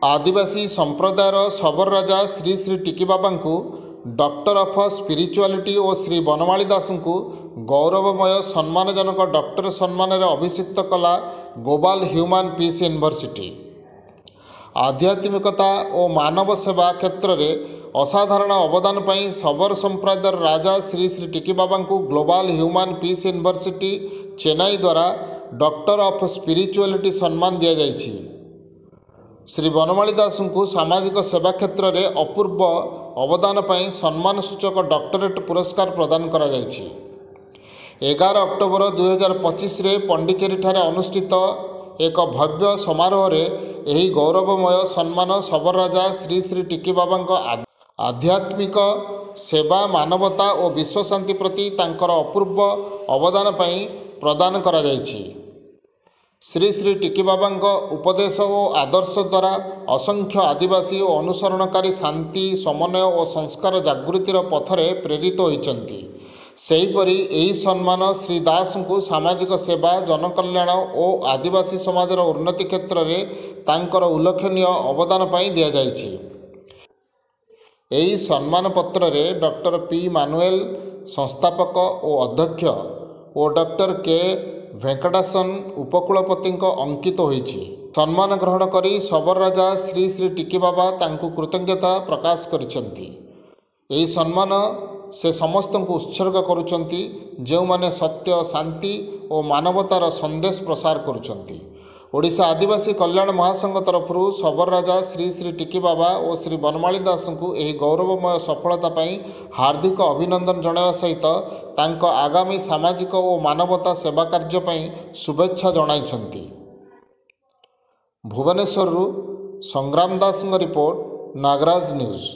आदिवासी संप्रदायर शबर राजा श्री श्री टिकी बाबा को doctor of spirituality और श्री बनमाली दास को गौरवमय सम्मानजनक डॉक्टर सम्मान में अभिषिक्त कला ग्लोबल ह्यूमन पीस यूनिवर्सिटी। आध्यात्मिकता और मानव सेवा क्षेत्र में असाधारण अवदान पर शबर संप्रदायर राजा श्री श्री टिकी बाबा को global human peace university Chennai द्वारा डॉक्टर ऑफ स्पिरिचुअलिटी सम्मान दि जाइछि। श्री बनमाली दास को सामाजिक सेवा क्षेत्र में अपूर्व अवदान पर सम्मान सूचक डॉक्टरेट पुरस्कार प्रदान करा जाइछि। 11 अक्टोबर 2025 पंडिचेरी ठारे अनुष्ठित एक भव्य समारोह रे एही गौरवमय सम्मान शबर राजा श्री श्री टिकी बाबा आध्यात्मिक सेवा मानवता और विश्व शांति प्रति तांकर अपूर्व अवदान पर प्रदान करा जाइछि। श्री श्री टिकी बाबा उपदेश और आदर्श द्वारा असंख्य आदिवासी और अनुसरणकारी शांति समन्वय और संस्कार जागृतिर पथरे प्रेरित होइचंती। सेहीपरि एही सम्मान श्री दास को सामाजिक सेवा जनकल्याण और आदिवासी समाजर उन्नति क्षेत्र में तांकर उल्लेखनीय अवदान पर दि जाइछि। एही सम्मान पत्र रे डॉक्टर पी मानुएल संस्थापक और अध्यक्ष और डॉक्टर के वेंकटासन उपकुलपति अंकित होइछि। सम्मान ग्रहण करी शबर राजा श्री श्री टिकी बाबा तांकु कृतज्ञता प्रकाश करिसेंती। एही सम्मान से समस्त को उत्सर्ग करुचंती जो माने सत्य शांति और मानवतार संदेश प्रसार करुचंती। ओडिशा आदिवासी कल्याण महासंघ तरफ शबर राजा श्री श्री टिकी बाबा और श्री बनमाली दास को यह गौरवमय सफलता हार्दिक अभिनंदन जणावा सहित तांको आगामी सामाजिक और मानवता सेवा कार्य पई शुभेच्छा जणाइछंती। भुवनेश्वर संग्राम दास रिपोर्ट नागराज न्यूज।